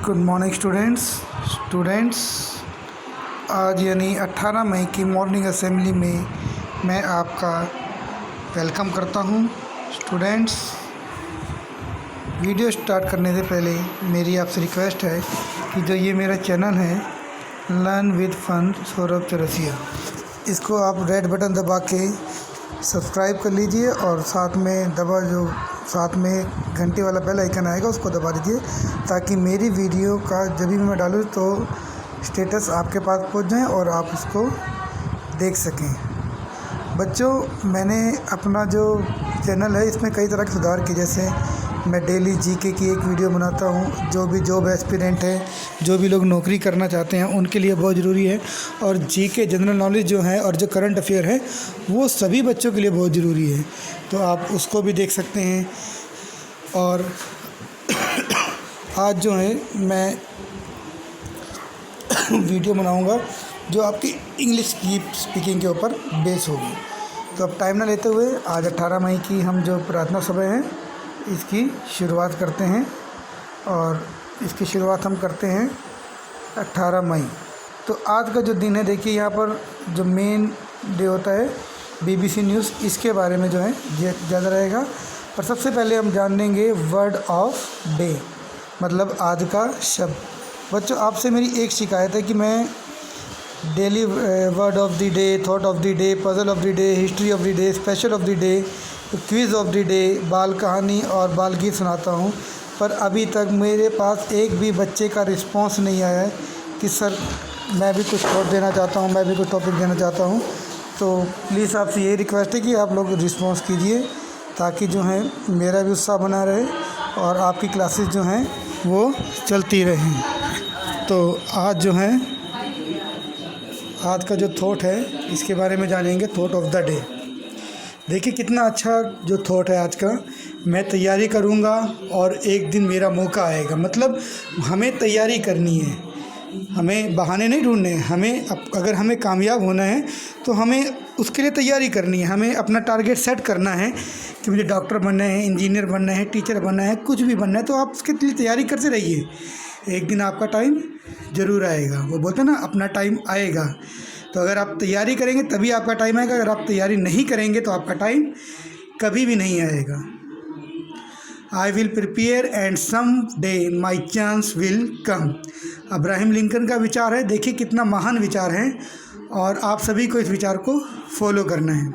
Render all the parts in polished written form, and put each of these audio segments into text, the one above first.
Good morning students. आज यानी 18 मई की मॉर्निंग असेंबली में मैं आपका वेलकम करता हूं। स्टूडेंट्स, वीडियो स्टार्ट करने से पहले मेरी आपसे रिक्वेस्ट है कि जो ये मेरा चैनल है learn with fun Saurabh Chaurasia, इसको आप रेड बटन दबा के सब्सक्राइब कर लीजिए और साथ में घंटे वाला बेल आइकन आएगा उसको दबा दीजिए ताकि मेरी वीडियो का जब भी मैं डालूँ तो स्टेटस आपके पास पहुंच जाए और आप उसको देख सकें। बच्चों, मैंने अपना जो चैनल है इसमें कई तरह के सुधार किए, जैसे मैं डेली जीके की एक वीडियो बनाता हूँ। जो भी जॉब एस्पिरेंट है, जो भी लोग नौकरी करना चाहते हैं उनके लिए बहुत ज़रूरी है। और जीके जनरल नॉलेज जो है और जो करंट अफेयर है वो सभी बच्चों के लिए बहुत ज़रूरी है, तो आप उसको भी देख सकते हैं। और आज जो है मैं वीडियो बनाऊंगा जो आपकी इंग्लिश की स्पीकिंग के ऊपर बेस होगी। तो अब टाइम ना लेते हुए आज 18 मई की हम जो प्रार्थना सभा है इसकी शुरुआत करते हैं, और इसकी शुरुआत हम करते हैं 18 मई। तो आज का जो दिन है, देखिए यहाँ पर जो मेन डे होता है बीबीसी न्यूज़, इसके बारे में जो है ज़्यादा रहेगा। पर सबसे पहले हम जान लेंगे वर्ड ऑफ डे, मतलब आज का शब्द। बच्चों, आपसे मेरी एक शिकायत है कि मैं daily word of the day, thought of the day, puzzle of the day, history of the day, special of the day, quiz of the day, बाल कहानी और बाल गीत सुनाता हूँ, पर अभी तक मेरे पास एक भी बच्चे का रिस्पांस नहीं आया है कि सर मैं भी कुछ थॉट देना चाहता हूँ, मैं भी कुछ टॉपिक देना चाहता हूँ। तो प्लीज़ आपसे यही रिक्वेस्ट है कि आप लोग रिस्पांस कीजिए ताकि जो है मेरा भी उत्साह बना रहे और आपकी क्लासेस जो हैं वो चलती रहें। तो आज जो है आज का जो थॉट है इसके बारे में जानेंगे, थॉट ऑफ द डे। देखिए कितना अच्छा जो थॉट है आज का। मैं तैयारी करूंगा और एक दिन मेरा मौका आएगा, मतलब हमें तैयारी करनी है, हमें बहाने नहीं ढूंढने हैं। अगर हमें कामयाब होना है तो हमें उसके लिए तैयारी करनी है, हमें अपना टारगेट सेट करना है कि मुझे डॉक्टर बनना है, इंजीनियर बनना है, टीचर बनना है, कुछ भी बनना है, तो आप उसके लिए तैयारी करते रहिए। एक दिन आपका टाइम ज़रूर आएगा। वो बोलते हैं ना, अपना टाइम आएगा। तो अगर आप तैयारी करेंगे तभी आपका टाइम आएगा, अगर आप तैयारी नहीं करेंगे तो आपका टाइम कभी भी नहीं आएगा। I will prepare and some day my chance will come. Abraham Lincoln का विचार है। देखिए कितना महान विचार है और आप सभी को इस विचार को फॉलो करना है।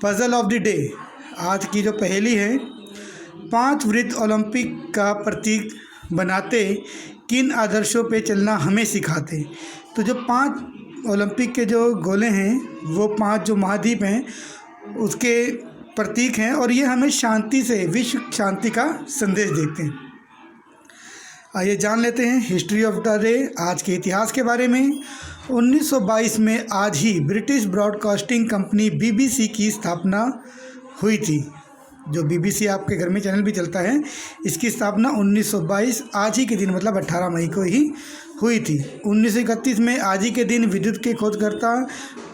पजल ऑफ द डे, आज की जो पहेली है, 5 वृत्त ओलंपिक का प्रतीक बनाते किन आदर्शों पे चलना हमें सिखाते। तो जो 5 ओलंपिक के जो गोले हैं वो 5 जो महाद्वीप हैं उसके प्रतीक हैं और ये हमें शांति से, विश्व शांति का संदेश देते हैं। आइए जान लेते हैं हिस्ट्री ऑफ द डे, आज के इतिहास के बारे में। 1922 में आज ही ब्रिटिश ब्रॉडकास्टिंग कंपनी बीबीसी की स्थापना हुई थी। जो बीबीसी आपके घर में चैनल भी चलता है, इसकी स्थापना 1922 आज ही के दिन, मतलब 18 मई को ही हुई थी। 1931 में आज ही के दिन विद्युत के खोजकर्ता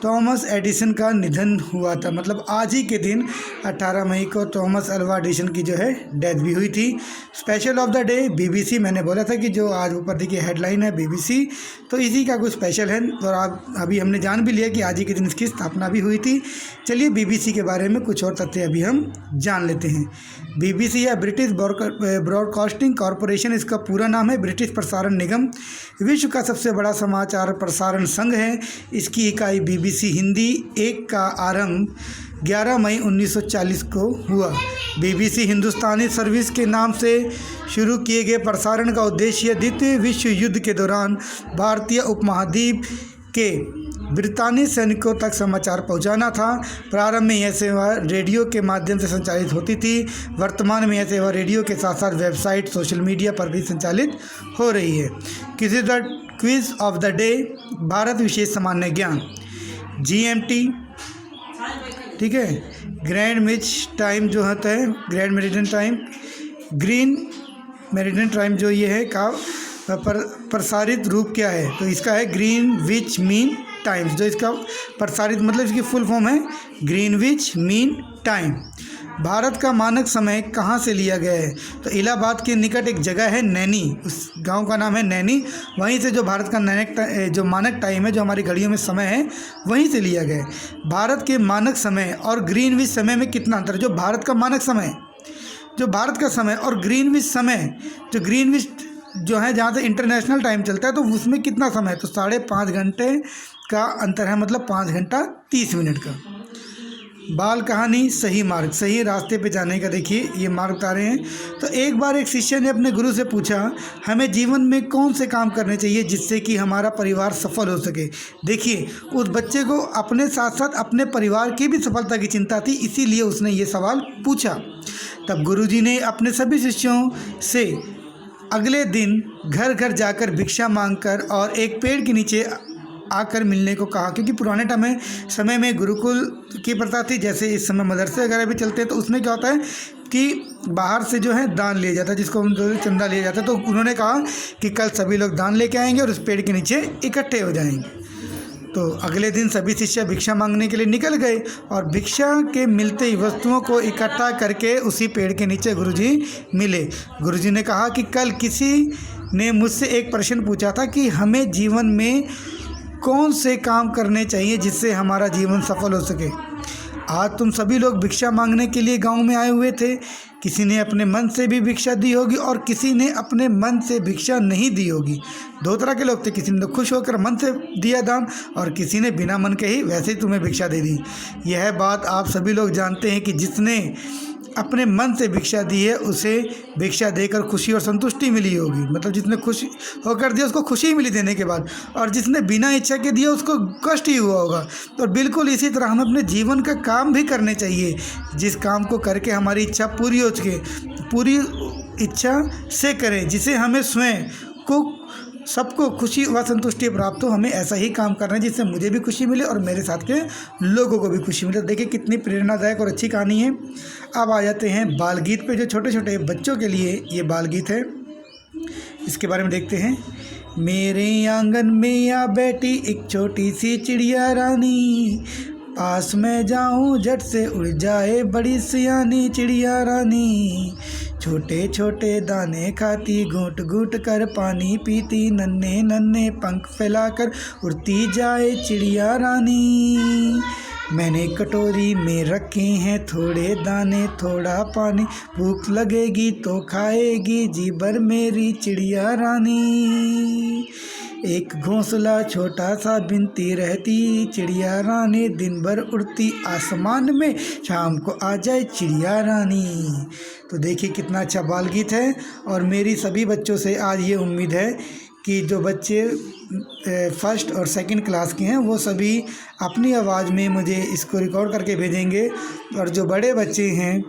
थॉमस एडिसन का निधन हुआ था, मतलब आज ही के दिन 18 मई को थॉमस अल्वा एडिसन की जो है डेथ भी हुई थी। Special of the day BBC, मैंने बोला था कि जो आज ऊपर देखिए हेडलाइन है बीबीसी, तो इसी का कुछ स्पेशल है और आप अभी हमने जान भी लिया कि आज ही के दिन इसकी स्थापना भी हुई थी। चलिए बीबीसी के बारे में कुछ और तथ्य अभी हम जान लेते हैं। बीबीसी या ब्रिटिश ब्रॉडकास्टिंग कॉरपोरेशन, इसका पूरा नाम है ब्रिटिश प्रसारण निगम, विश्व का सबसे बड़ा समाचार प्रसारण संघ है। इसकी इकाई बीबीसी हिंदी 1 का आरंभ 11 मई 1940 को हुआ। बीबीसी हिंदुस्तानी सर्विस के नाम से शुरू किए गए प्रसारण का उद्देश्य द्वितीय विश्व युद्ध के दौरान भारतीय उपमहाद्वीप के ब्रितानी सैनिकों तक समाचार पहुंचाना था। प्रारंभ में यह सेवा रेडियो के माध्यम से संचालित होती थी। वर्तमान में यह सेवा रेडियो के साथ साथ वेबसाइट, सोशल मीडिया पर भी संचालित हो रही है। Quiz of the day, Bharat विशेष सामान्य ज्ञान, GMT, ठीक है। ग्रैंड मिच टाइम जो होता है, grand meridian time, green meridian time जो ये है का प्रसारित रूप क्या है, तो इसका है ग्रीनविच मीन टाइम्स। जो इसका प्रसारित मतलब इसकी फुल फॉर्म है ग्रीनविच मीन टाइम। भारत का मानक समय कहाँ से लिया गया है? तो इलाहाबाद के निकट एक जगह है नैनी, उस गांव का नाम है नैनी। वहीं से जो भारत का जो मानक टाइम है, जो हमारी घड़ियों में समय है, वहीं से लिया गया है। भारत के मानक समय और ग्रीनविच समय में कितना अंतर है? जो भारत का मानक समय, जो भारत का समय और ग्रीनविच समय, जो ग्रीनविच जो है जहाँ से इंटरनेशनल टाइम चलता है, तो उसमें कितना समय है? तो 5.5 घंटे का अंतर है, मतलब 5 घंटा 30 मिनट का। बाल कहानी सही मार्ग, सही रास्ते पे जाने का देखिए ये मार्ग बता रहे हैं। तो एक बार एक शिष्य ने अपने गुरु से पूछा, हमें जीवन में कौन से काम करने चाहिए जिससे कि हमारा परिवार सफल हो सके। देखिए उस बच्चे को अपने साथ साथ अपने परिवार की भी सफलता की चिंता थी, इसीलिए उसने ये सवाल पूछा। तब गुरुजी ने अपने सभी शिष्यों से अगले दिन घर घर जाकर भिक्षा मांगकर और एक पेड़ के नीचे आकर मिलने को कहा, क्योंकि पुराने समय में गुरुकुल की प्रथा थी। जैसे इस समय मदरसे वगैरह भी चलते हैं, तो उसमें क्या होता है कि बाहर से जो है दान लिया जाता है, जिसको हम चंदा लिया जाता है। तो उन्होंने कहा कि कल सभी लोग दान लेके आएंगे और उस पेड़ के नीचे इकट्ठे हो जाएंगे। तो अगले दिन सभी शिष्य भिक्षा मांगने के लिए निकल गए और भिक्षा के मिलते ही वस्तुओं को इकट्ठा करके उसी पेड़ के नीचे गुरुजी मिले। गुरुजी ने कहा कि कल किसी ने मुझसे एक प्रश्न पूछा था कि हमें जीवन में कौन से काम करने चाहिए जिससे हमारा जीवन सफल हो सके। आज तुम सभी लोग भिक्षा मांगने के लिए गांव में आए हुए थे। किसी ने अपने मन से भी भिक्षा दी होगी और किसी ने अपने मन से भिक्षा नहीं दी होगी। 2 तरह के लोग थे, किसी ने तो खुश होकर मन से दिया दान और किसी ने बिना मन के ही वैसे ही तुम्हें भिक्षा दे दी। यह बात आप सभी लोग जानते हैं कि जिसने अपने मन से भिक्षा दी है उसे भिक्षा देकर खुशी और संतुष्टि मिली होगी, मतलब जिसने खुश होकर दिया उसको खुशी मिली देने के बाद, और जिसने बिना इच्छा के दिया उसको कष्ट ही हुआ होगा। तो बिल्कुल इसी तरह हमें अपने जीवन का काम भी करने चाहिए, जिस काम को करके हमारी इच्छा पूरी हो सके, पूरी इच्छा से करें, जिसे हमें स्वयं को सबको खुशी व संतुष्टि प्राप्त हो। हमें ऐसा ही काम करना है जिससे मुझे भी खुशी मिले और मेरे साथ के लोगों को भी खुशी मिले। देखिए कितनी प्रेरणादायक और अच्छी कहानी है। अब आ जाते हैं बाल गीत पे, जो छोटे छोटे बच्चों के लिए ये बाल गीत है, इसके बारे में देखते हैं। मेरे आंगन में आ बैठी एक छोटी सी चिड़िया रानी, पास में जाऊं झट से उड़ जाए बड़ी सियानी चिड़िया रानी। छोटे छोटे दाने खाती घूंट घूंट कर पानी पीती, नन्हे नन्हे पंख फैलाकर उड़ती जाए चिड़िया रानी। मैंने कटोरी में रखे हैं थोड़े दाने थोड़ा पानी, भूख लगेगी तो खाएगी जी भर मेरी चिड़िया रानी। एक घोंसला छोटा सा बिनती रहती चिड़िया रानी, दिन भर उड़ती आसमान में शाम को आ जाए चिड़िया रानी। तो देखिए कितना अच्छा बाल गीत है। और मेरी सभी बच्चों से आज ये उम्मीद है कि जो बच्चे 1st और 2nd क्लास के हैं वो सभी अपनी आवाज़ में मुझे इसको रिकॉर्ड करके भेजेंगे, और जो बड़े बच्चे हैं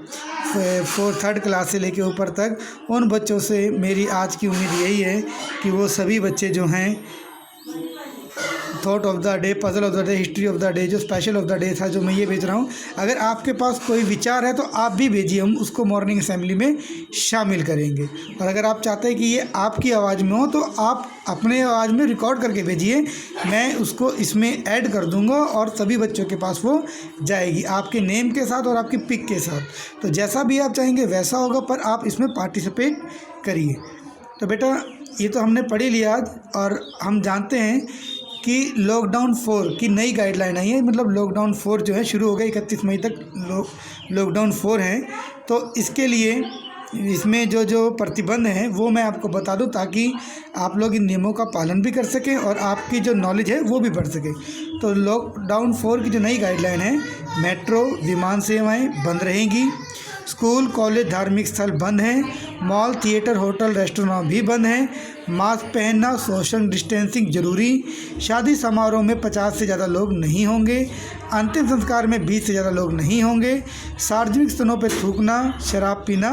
4th 3rd क्लास से लेके ऊपर तक, उन बच्चों से मेरी आज की उम्मीद यही है कि वो सभी बच्चे जो हैं thought of the day, puzzle of the day, history of the day, जो स्पेशल ऑफ द डे था जो मैं ये भेज रहा हूँ, अगर आपके पास कोई विचार है तो आप भी भेजिए, हम उसको मॉर्निंग असेंबली में शामिल करेंगे। और अगर आप चाहते हैं कि ये आपकी आवाज़ में हो तो आप अपने आवाज़ में रिकॉर्ड करके भेजिए, मैं उसको इसमें ऐड कर दूँगा और सभी बच्चों के पास वो जाएगी आपके नेम के साथ और आपकी पिक के साथ। तो जैसा भी आप चाहेंगे वैसा होगा, पर आप इसमें पार्टिसिपेट करिए। तो बेटा ये तो हमने पढ़ ही लिया आज, और हम जानते हैं कि लॉकडाउन 4 की नई गाइडलाइन आई है, मतलब लॉकडाउन 4 जो है शुरू हो गया, 31 मई तक लॉकडाउन 4 है। तो इसके लिए इसमें जो प्रतिबंध हैं वो मैं आपको बता दूं, ताकि आप लोग इन नियमों का पालन भी कर सकें और आपकी जो नॉलेज है वो भी बढ़ सके। तो लॉकडाउन 4 की जो नई गाइडलाइन है, मेट्रो विमान सेवाएँ बंद रहेंगी, स्कूल कॉलेज धार्मिक स्थल बंद हैं, मॉल थिएटर होटल रेस्टोरेंट भी बंद हैं, मास्क पहनना सोशल डिस्टेंसिंग जरूरी, शादी समारोह में 50 से ज़्यादा लोग नहीं होंगे, अंतिम संस्कार में 20 से ज़्यादा लोग नहीं होंगे, सार्वजनिक स्थानों पर थूकना शराब पीना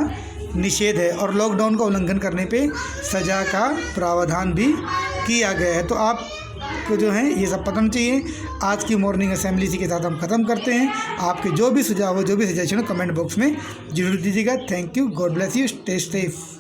निषेध है, और लॉकडाउन का उल्लंघन करने पे सज़ा का प्रावधान भी किया गया है। तो आप को जो है ये सब पता चाहिए। आज की मॉर्निंग असेंबली इसी के साथ हम ख़त्म करते हैं। आपके जो भी सुझाव हो, जो भी सजेशन हो, कमेंट बॉक्स में जरूर दीजिएगा। Thank you, God bless you, stay safe.